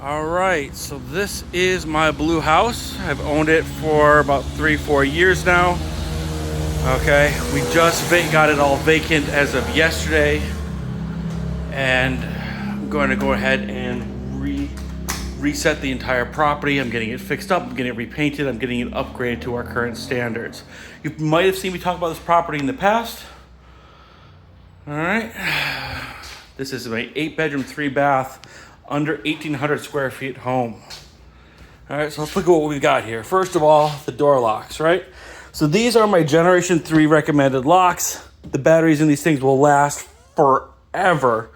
All right, so this is my blue house. I've owned it for about 3-4 years now. Okay, we just got it all vacant as of yesterday, and I'm going to go ahead and reset the entire property. I'm getting it fixed up, I'm getting it repainted, I'm getting it upgraded to our current standards. You might have seen me talk about this property in the past. All right, this is my 8-bedroom, 3-bath, under 1,800 square feet home. All right, so let's look at what we've got here. First of all, the door locks, right? So these are my Generation 3 recommended locks. The batteries in these things will last forever.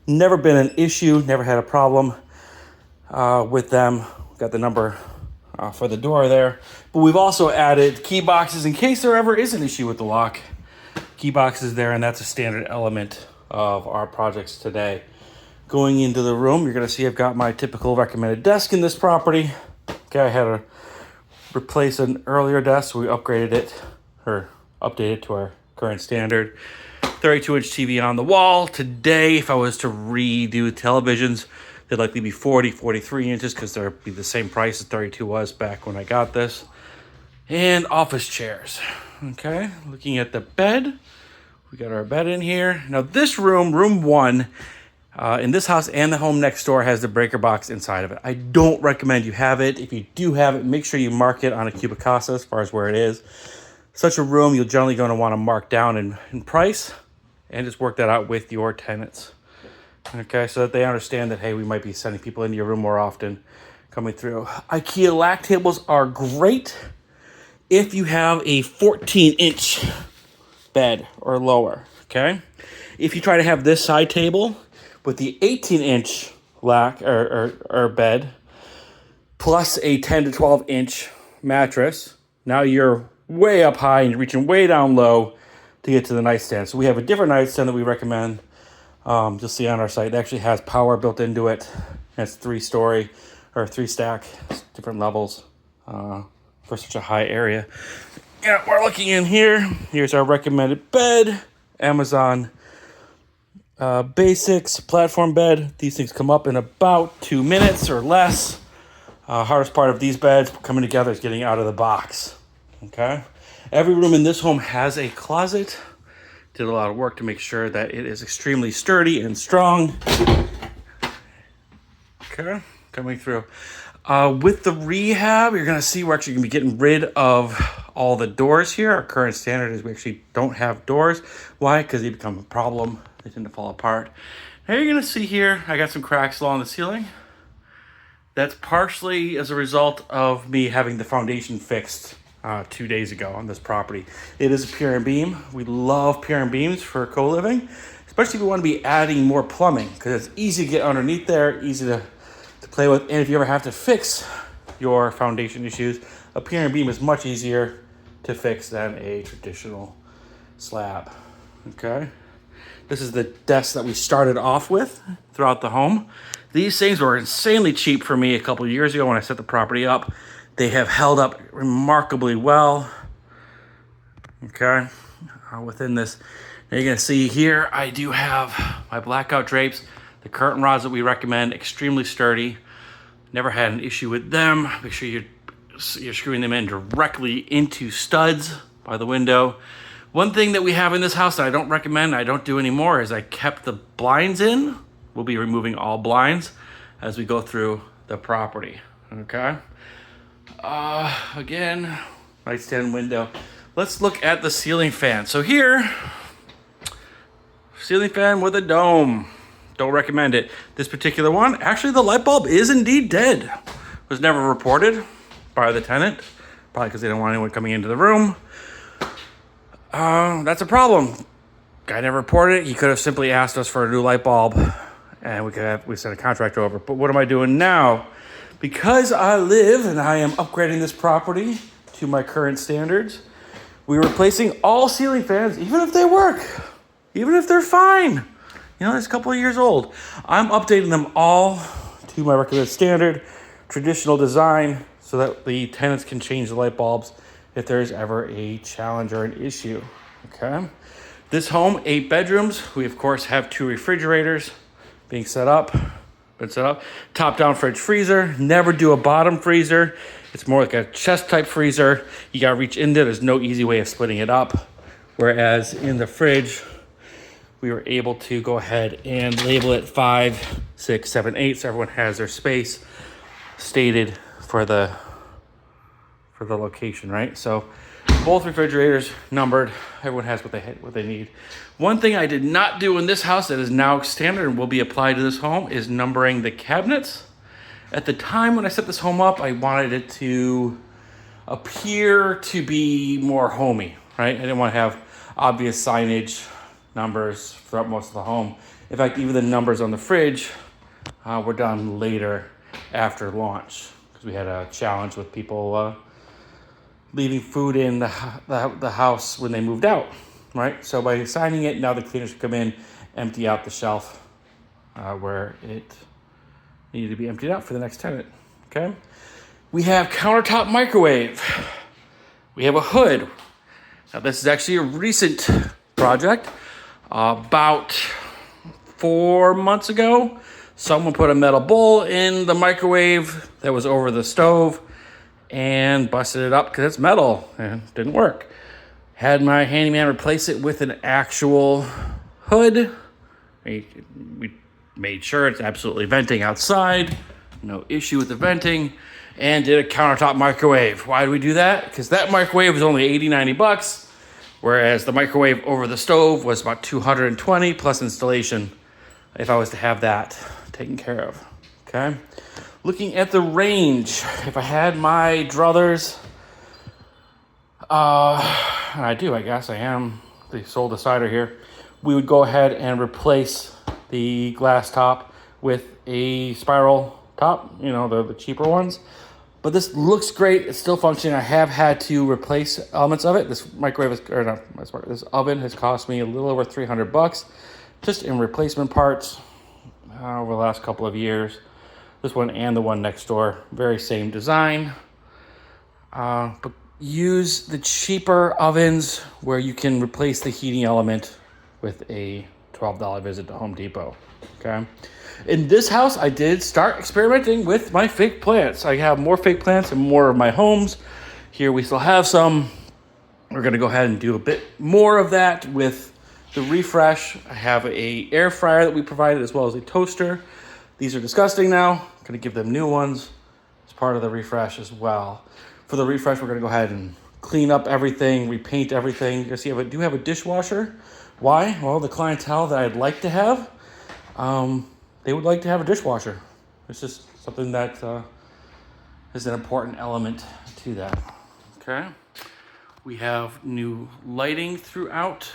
Never been an issue, never had a problem with them. Got the number for the door there. But we've also added key boxes in case there ever is an issue with the lock. Key boxes there, and that's a standard element of our projects today. Going into the room, you're going to see I've got my typical recommended desk in this property. Okay, I had to replace an earlier desk, so we upgraded it, or updated to our current standard. 32-inch TV on the wall. Today, if I was to redo televisions, they'd likely be 40, 43 inches, because they'd be the same price as 32 was back when I got this. And office chairs. Okay, looking at the bed. We got our bed in here. Now this room, room 1, in this house and the home next door has the breaker box inside of it. I don't recommend you have it. If you do have it, make sure you mark it on a cubic casa as far as where it is. Such a room, you're generally going to want to mark down in price and just work that out with your tenants. Okay, so that they understand that, hey, we might be sending people into your room more often coming through. IKEA lack tables are great if you have a 14-inch bed or lower, okay? If you try to have this side table with the 18-inch lack or bed plus a 10 to 12-inch mattress, now you're way up high and you're reaching way down low to get to the nightstand. So we have a different nightstand that we recommend. You'll see on our site. It actually has power built into it. It's 3-story or 3-stack, different levels for such a high area. Yeah, we're looking in here. Here's our recommended bed. Amazon Basics platform bed. These things come up in about 2 minutes or less. Hardest part of these beds coming together is getting out of the box. Okay. Every room in this home has a closet. Did a lot of work to make sure that it is extremely sturdy and strong. Okay, coming through. With the rehab, you're going to see we're actually going to be getting rid of all the doors here. Our current standard is we actually don't have doors. Why? Because they become a problem. They tend to fall apart. Now you're going to see here, I got some cracks along the ceiling. That's partially as a result of me having the foundation fixed 2 days ago on this property. It is a pier and beam. We love pier and beams for co-living, especially if we want to be adding more plumbing, because it's easy to get underneath there, easy to play with. And if you ever have to fix your foundation issues, a pier and beam is much easier to fix than a traditional slab. Okay. This is the desk that we started off with throughout the home. These things were insanely cheap for me a couple of years ago when I set the property up. They have held up remarkably well. Okay, within this, now you're gonna see here, I do have my blackout drapes, the curtain rods that we recommend, extremely sturdy. Never had an issue with them. Make sure you're screwing them in directly into studs by the window. One thing that we have in this house that I don't recommend, I don't do anymore, is I kept the blinds in. We'll be removing all blinds as we go through the property, okay? Again, nightstand window. Let's look at the ceiling fan. So here, ceiling fan with a dome. Don't recommend it. This particular one, actually the light bulb is indeed dead. Was never reported by the tenant, probably because they don't want anyone coming into the room. That's a problem. Guy never reported it. He could have simply asked us for a new light bulb and we sent a contractor over. But what am I doing now? Because I live and I am upgrading this property to my current standards, we're replacing all ceiling fans, even if they work, even if they're fine. You know, it's a couple of years old. I'm updating them all to my recommended standard, traditional design, so that the tenants can change the light bulbs if there's ever a challenge or an issue, okay? This home, 8 bedrooms. We, of course, have 2 refrigerators being set up. Good setup. Top down fridge freezer. Never do a bottom freezer. It's more like a chest type freezer. You gotta reach in there. There's no easy way of splitting it up. Whereas in the fridge, we were able to go ahead and label it 5, 6, 7, 8, so everyone has their space stated for the location, right? So both refrigerators numbered. Everyone has what they need. One thing I did not do in this house that is now standard and will be applied to this home is numbering the cabinets. At the time when I set this home up, I wanted it to appear to be more homey, right? I didn't want to have obvious signage, numbers throughout most of the home. In fact, even the numbers on the fridge were done later after launch because we had a challenge with people leaving food in the house when they moved out, right? So by assigning it, now the cleaners can come in, empty out the shelf where it needed to be emptied out for the next tenant, okay? We have countertop microwave. We have a hood. Now this is actually a recent project. About 4 months ago, someone put a metal bowl in the microwave that was over the stove and busted it up because it's metal and it didn't work. Had my handyman replace it with an actual hood. We made sure it's absolutely venting outside, no issue with the venting, and did a countertop microwave. Why do we do that? Because that microwave was only $80-$90, whereas the microwave over the stove was about $220 plus installation if I was to have that taken care of, okay? Looking at the range, if I had my druthers, and I do, I guess I am the sole decider here, we would go ahead and replace the glass top with a spiral top, you know, the cheaper ones. But this looks great. It's still functioning. I have had to replace elements of it. This this oven has cost me a little over $300 just in replacement parts over the last couple of years. This one and the one next door, very same design. But use the cheaper ovens where you can replace the heating element with a $12 visit to Home Depot, okay? In this house, I did start experimenting with my fake plants. I have more fake plants in more of my homes. Here we still have some. We're gonna go ahead and do a bit more of that with the refresh. I have a air fryer that we provided as well as a toaster. These are disgusting now. I'm gonna give them new ones as part of the refresh as well. For the refresh, we're gonna go ahead and clean up everything, repaint everything. You can see I do have a dishwasher. Why? Well, the clientele that I'd like to have, they would like to have a dishwasher. It's just something that is an important element to that, okay? We have new lighting throughout.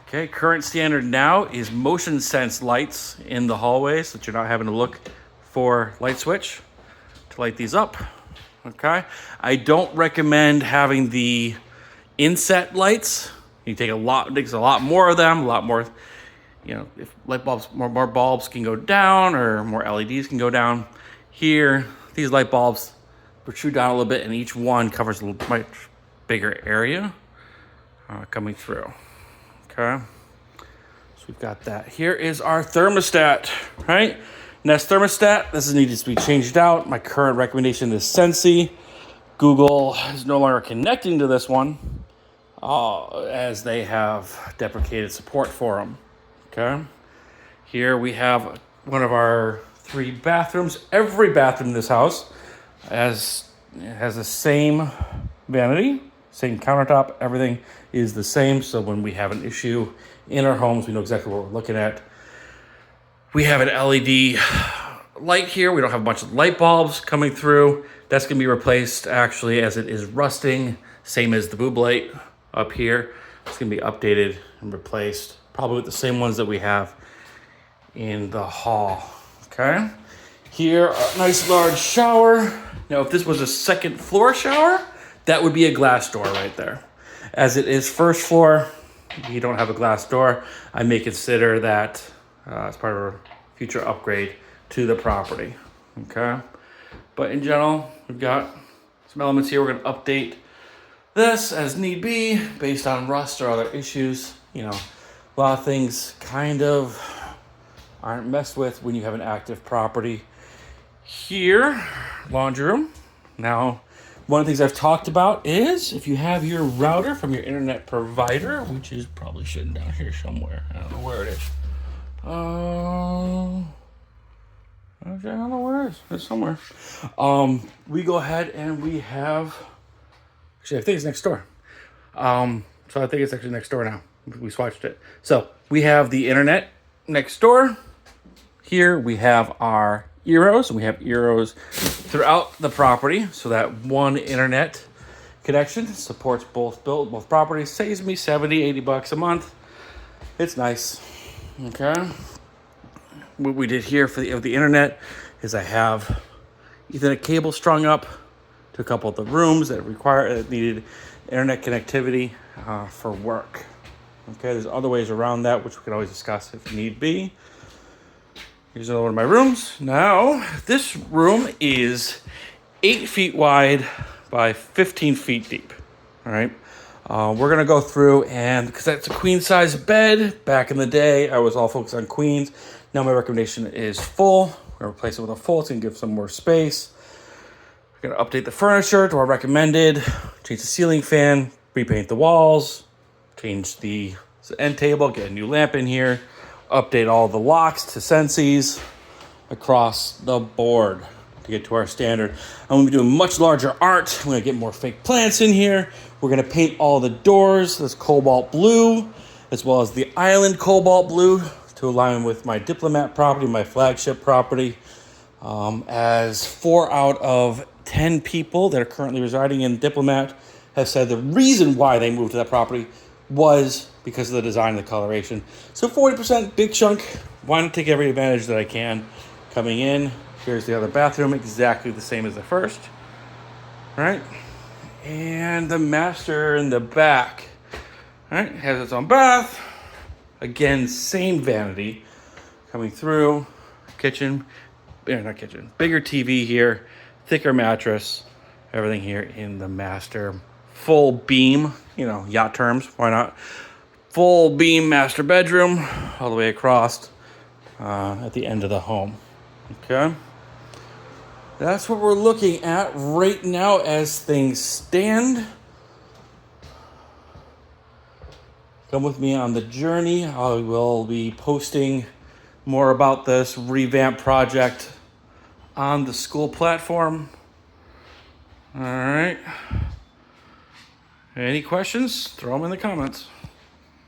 Okay, current standard now is motion sense lights in the hallway so that you're not having to look for light switch to light these up, okay? I don't recommend having the inset lights. You take a lot more of them, a lot more, you know, if light bulbs, more bulbs can go down or more LEDs can go down. Here, these light bulbs protrude down a little bit and each one covers a much bigger area coming through, okay? So we've got that. Here is our thermostat, right? Nest thermostat, this needs to be changed out. My current recommendation is Sensi. Google is no longer connecting to this one as they have deprecated support for them, okay? Here we have one of our 3 bathrooms. Every bathroom in this house has the same vanity, same countertop, everything is the same. So when we have an issue in our homes, we know exactly what we're looking at. We have an LED light here. We don't have a bunch of light bulbs coming through. That's gonna be replaced actually as it is rusting, same as the boob light up here. It's gonna be updated and replaced, probably with the same ones that we have in the hall, okay? Here, a nice large shower. Now, if this was a second floor shower, that would be a glass door right there. As it is first floor, you don't have a glass door. I may consider that as part of a future upgrade to the property, okay? But in general, we've got some elements here. We're gonna update this as need be based on rust or other issues. You know, a lot of things kind of aren't messed with when you have an active property. Here, laundry room. Now, one of the things I've talked about is if you have your router from your internet provider, which is probably sitting down here somewhere. I don't know where it is. Actually, I don't know where it is. It's somewhere. We go ahead and we have. Actually, I think it's next door. So I think it's actually next door now. We switched it. So we have the internet next door. Here we have our Eros, and we have Eros throughout the property. So that one internet connection supports both properties. Saves me $70-$80 a month. It's nice. Okay. What we did here for the internet is I have Ethernet cable strung up to a couple of the rooms that needed internet connectivity for work. Okay, there's other ways around that, which we can always discuss if need be. Here's another one of my rooms. Now, this room is 8 feet wide by 15 feet deep. All right. We're going to go through and, because that's a queen size bed. Back in the day, I was all focused on queens. Now my recommendation is full. We're going to replace it with a full. It's going to give some more space. We're going to update the furniture to our recommended. Change the ceiling fan. Repaint the walls. Change the end table. Get a new lamp in here. Update all the locks to Sensi's across the board to get to our standard. I'm going to be doing much larger art. I'm going to get more fake plants in here. We're going to paint all the doors this cobalt blue, as well as the island cobalt blue to align with my Diplomat property, my flagship property. As 4 out of 10 people that are currently residing in Diplomat have said the reason why they moved to that property was because of the design and the coloration. So 40%, big chunk. Why not take every advantage that I can coming in? Here's the other bathroom, exactly the same as the first. All right. And the master in the back. All right, has its own bath. Again, same vanity coming through. Kitchen, not kitchen, bigger TV here, thicker mattress, everything here in the master. Full beam, yacht terms, why not? Full beam master bedroom all the way across at the end of the home. Okay. That's what we're looking at right now as things stand. Come with me on the journey. I will be posting more about this revamp project on the school platform. All right. Any questions? Throw them in the comments.